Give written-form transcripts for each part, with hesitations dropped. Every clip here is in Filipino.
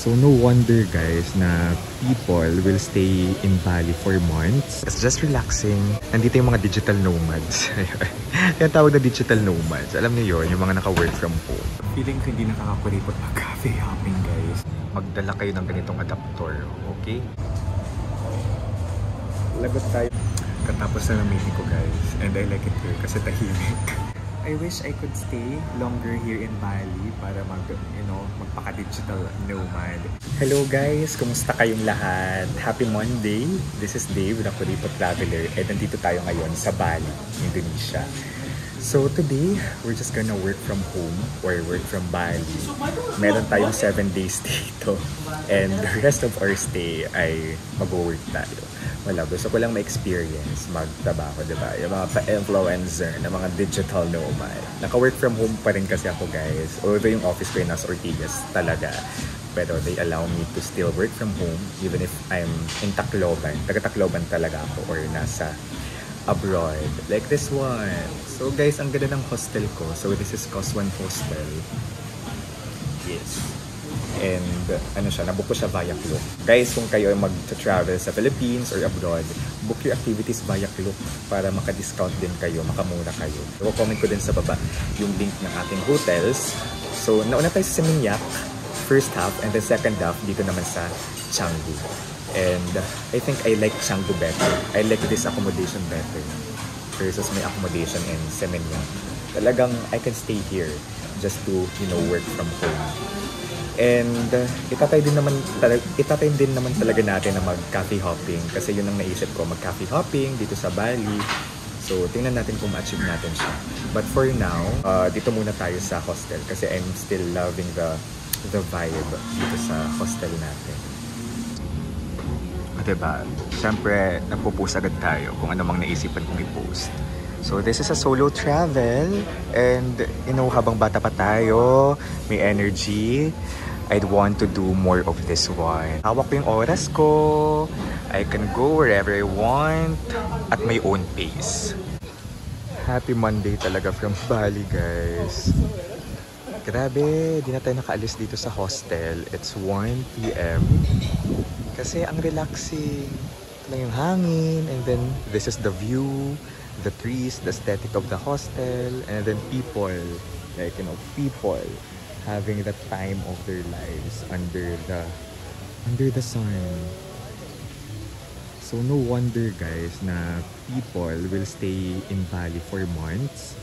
So no wonder guys na people will stay in Bali for months. It's just relaxing. Nandito yung mga digital nomads. Kaya tawag na digital nomads. Alam niyo yun, yung mga naka-work from home. Feeling ko hindi nakakakuripot mag-cafe hopping guys. Magdala kayo ng ganitong adapter, okay? Lagot tayo. Katapos na ng meeting ko guys. And I like it here kasi tahimik. I wish I could stay longer here in Bali para magpaka-digital nomad. Hello guys! Kumusta kayong lahat? Happy Monday! This is Dave, the Kuripot Traveler. And nandito tayo ngayon sa Bali, Indonesia. So today, we're just gonna work from home or work from Bali. Meron tayong 7 days dito. And the rest of our stay ay mag-work tayo. Wala, gusto ko lang ma-experience magtrabaho, diba? Yung mga pa-influencer na mga digital nomad. Naka-work from home pa rin kasi ako guys. Although yung office ko yung nasa Ortigas talaga. Pero they allow me to still work from home even if I'm in Tacloban. Taga-Tacloban talaga ako or nasa abroad. Like this one. So guys, ang ganda ng hostel ko. So this is Coswan Hostel. Yes. And ano siya, nabook ko siya via Klook. Guys, kung kayo ay mag-travel sa Philippines or abroad, book your activities via Klook para maka-discount din kayo, makamura kayo. So, comment ko din sa baba yung link ng ating hotels. So, nauna tayo sa Seminyak, first half, and then second half, dito naman sa Canggu. And I think I like Canggu better. I like this accommodation better versus my accommodation in Seminyak. Talagang I can stay here just to, work from home. And itatay din naman talaga natin na mag-cafe hopping kasi yun ang naisip ko, mag-cafe hopping dito sa Bali. So tingnan natin kung ma-achieve natin siya. But for now, dito muna tayo sa hostel kasi I'm still loving the vibe dito sa hostel natin. Diba? Siyempre, nagpo-post agad tayo kung ano mang naisipan kong i-post. So this is a solo travel and habang bata pa tayo, may energy, I'd want to do more of this one. Hawak ko yung oras ko, I can go wherever I want at my own pace. Happy Monday talaga from Bali guys. Grabe, di na tayo nakaalis dito sa hostel. It's 1 PM. Kasi ang relaxing. Ito lang yung hangin and then this is the view. The trees, the aesthetic of the hostel, and then people, people having the time of their lives under the sun. So no wonder guys na people will stay in Bali for months,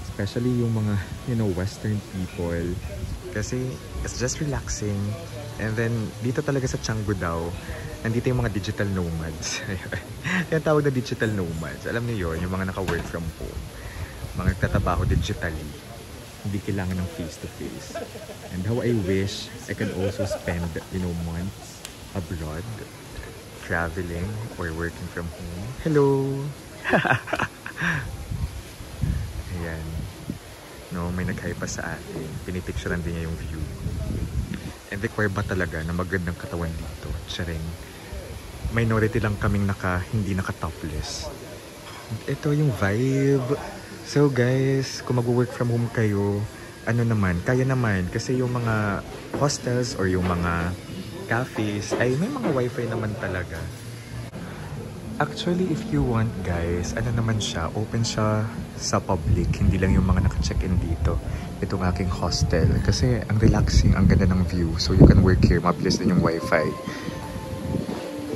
especially yung mga Western people, kasi it's just relaxing. And then dito talaga sa Canggu daw, nandito yung mga digital nomads. Kaya tawag na digital nomads. Alam niyo yun, yung mga naka-work from home. Mga nagtatrabaho digitally. Hindi kailangan ng face-to-face. And how I wish I can also spend, months abroad, traveling or working from home. Hello! Ayan. May nag-hi pa sa atin. Pinipicturean din niya yung view. And require ba talaga na magandang katawan dito? Charing. Minority lang kaming hindi naka-topless. Ito yung vibe. So guys, kung mag-work from home kayo, kaya naman. Kasi yung mga hostels or yung mga cafes, ay may mga wifi naman talaga. Actually, if you want guys, naman siya, open siya sa public. Hindi lang yung mga naka-check-in dito. Itong aking hostel. Kasi ang relaxing, ang ganda ng view. So you can work here, mabilis din yung wifi.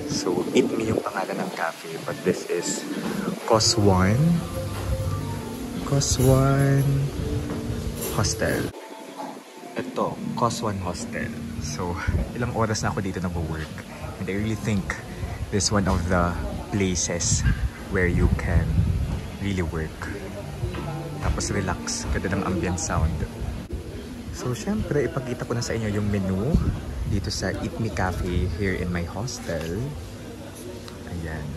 So, Eat Me yung pangalan ng cafe, but this is Coswan Hostel. Ito, Coswan Hostel. So, ilang oras na ako dito nag-work. And I really think this is one of the places where you can really work. Tapos relax, ganda ng ambient sound. So, syempre, ipakita ko na sa inyo yung menu dito sa Eat Me Cafe here in my hostel. Ayan.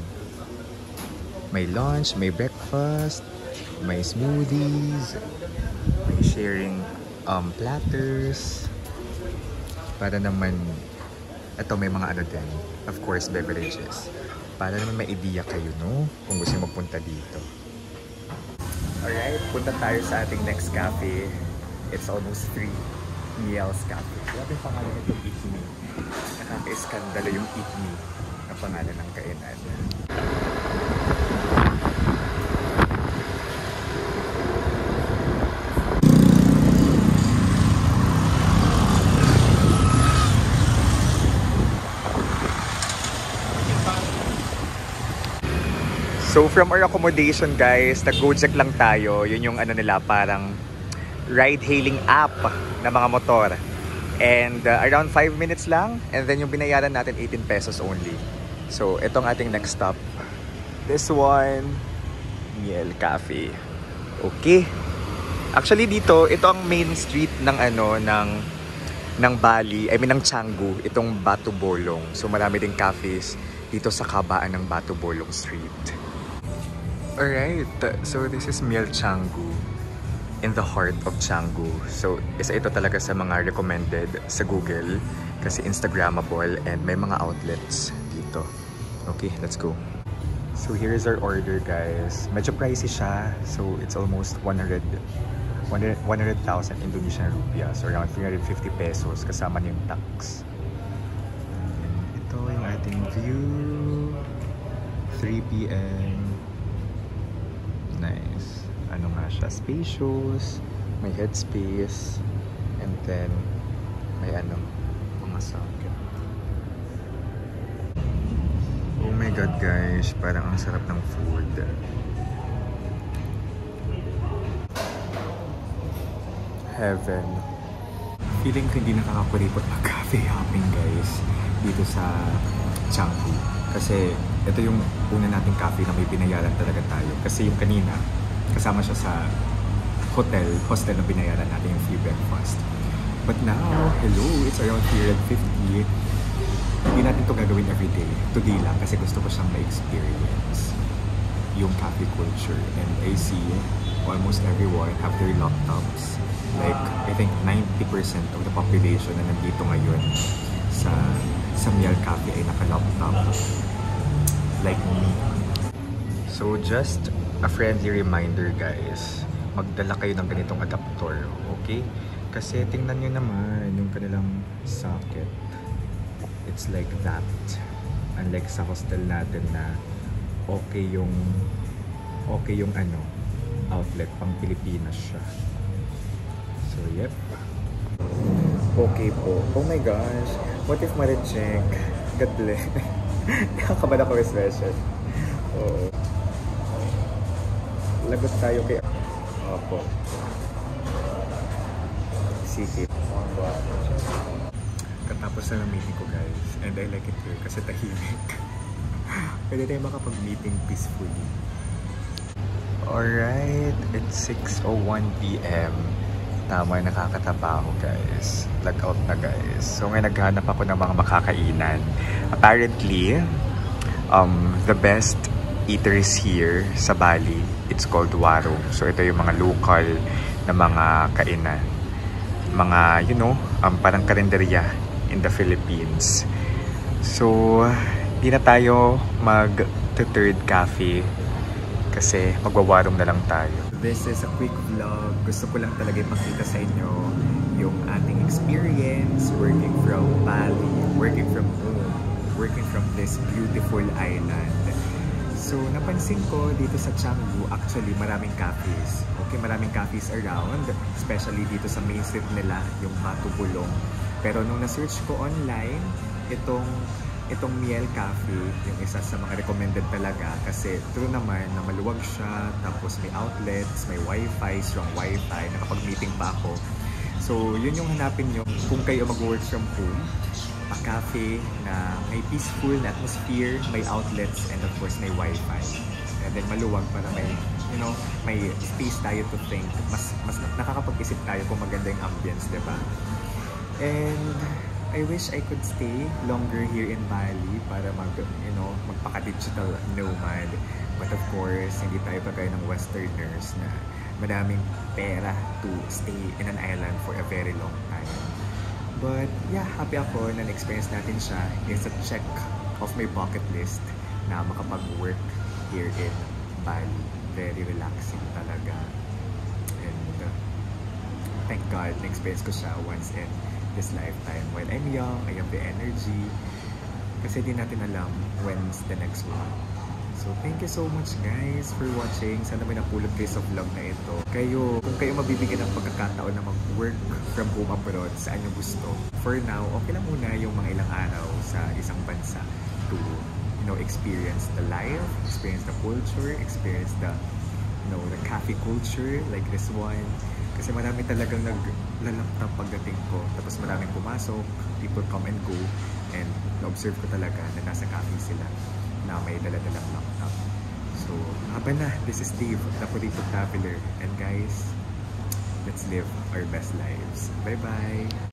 May lunch, may breakfast, may smoothies, may sharing platters. Para naman, ito may mga din. Of course, beverages. Para naman may idea kayo, kung gusto nyo magpunta dito. Alright, punta tayo sa ating next cafe. It's almost 3. Miel's Cafe. Grabe yung pangalan nito, Eat Me. Nakaka-iskandalo yung Eat Me na pangalan ng kainan. So from our accommodation guys, nag-Gojek lang tayo. Yun yung ano nila, parang ride-hailing app na mga motor. And around 5 minutes lang. And then yung binayaran natin 18 pesos only. So itong ating next stop. This one, Miel Cafe. Okay. Actually dito, ito ang main street ng ano, ng Bali, I mean ng Canggu, itong Batu Bolong. So marami ding cafes dito sa kabaan ng Batu Bolong Street. Alright, so this is Miel Canggu in the heart of Canggu. So isa ito talaga sa mga recommended sa Google kasi Instagrammable and may mga outlets dito. Okay, let's go. So here's our order guys. Medyo pricey siya. So it's almost 100,000 Indonesian rupiah. So around 350 pesos kasama niyo yung tax. And ito yung ating view. 3 p.m. Nice. Ano nga siya? Spacious. May headspace. And then, may ano, mga socket. Oh my god guys, parang ang sarap ng food. Heaven. Feeling ko hindi nakakakuripot mag-cafe hopping guys dito sa Canggu. Kasi ito yung una nating cafe na may binayaran talaga tayo. Kasi yung kanina, kasama siya sa hostel na binayaran natin yung free breakfast. But now, hello, it's around 350. Hindi natin ito gagawin everyday. Today lang kasi gusto ko siyang ma-experience yung cafe culture. And I see almost everyone have their laptops. Like, I think 90% of the population na nandito ngayon sa Miel Cafe ay naka-laptop. Like me. So just a friendly reminder guys, magdala kayo ng ganitong adapter, okay? Kasi tingnan nyo naman yung kanilang socket. It's like that. Unlike sa hostel natin na okay yung ano, outlet, pang Pilipinas siya. So yep. Okay po. Oh my gosh. What if Maricheng? God bless. Nakakabala ko special. Oo. Lagot tayo kay... Opo. Sige. Katapos na ng meeting ko guys. And I like it here kasi tahimik. Pwede tayo makapag-meeting peacefully. Alright. It's 6:01 p.m. Tama, nakakataba ako guys. Lag out na guys. So ngayon naghanap ako ng mga makakainan. Apparently, the best eateries here sa Bali, it's called Warung. So ito yung mga local na mga kainan. Mga, you know, parang karinderya in the Philippines. So, di na tayo mag-third cafe kasi magwawarong na lang tayo. This is a quick vlog. Gusto ko lang talaga ipakita sa inyo yung ating experience working from Bali, working from home, working from this beautiful island. So, napansin ko dito sa Canggu, actually maraming cafes. Okay, maraming cafes around, especially dito sa main street nila, yung Batu Bolong. Pero nung na-search ko online, itong Miel Cafe, yung isa sa mga recommended talaga kasi true naman na maluwag siya, tapos may outlets, may wifi, strong wifi, nakapag-meeting pa ako. So yun yung hanapin nyo kung kayo mag-work from home, a cafe na may peaceful na atmosphere, may outlets, and of course may wifi. And then maluwag para may, you know, may space tayo to think. Mas nakakapag-isip tayo kung maganda yung ambience, diba? And I wish I could stay longer here in Bali para magpaka-digital nomad. But of course, hindi tayo kagaya ng Westerners na madaming pera to stay in an island for a very long time. But yeah, happy ako na na-experience natin siya. It's a check of my bucket list na makapag-work here in Bali. Very relaxing talaga. And thank God, na-experience ko siya once in this lifetime. While I'm young, I have the energy. Kasi di natin alam when's the next one. So, thank you so much guys for watching. Sana may napulot kayo sa vlog na ito. Kung kayo mabibigyan ng pagkakataon na mag-work from home abroad, saan nyo gusto. For now, okay lang muna yung mga ilang araw sa isang bansa to, experience the life, experience the culture, experience the, the cafe culture like this one. Kasi marami talagang naglalaptop pagdating ko. Tapos maraming pumasok, people come and go. And na-observe ko talaga na nasa cafe sila na may dala-dalang laptop. So, haba na. This is Dave, the Purito Traveler. And guys, let's live our best lives. Bye-bye!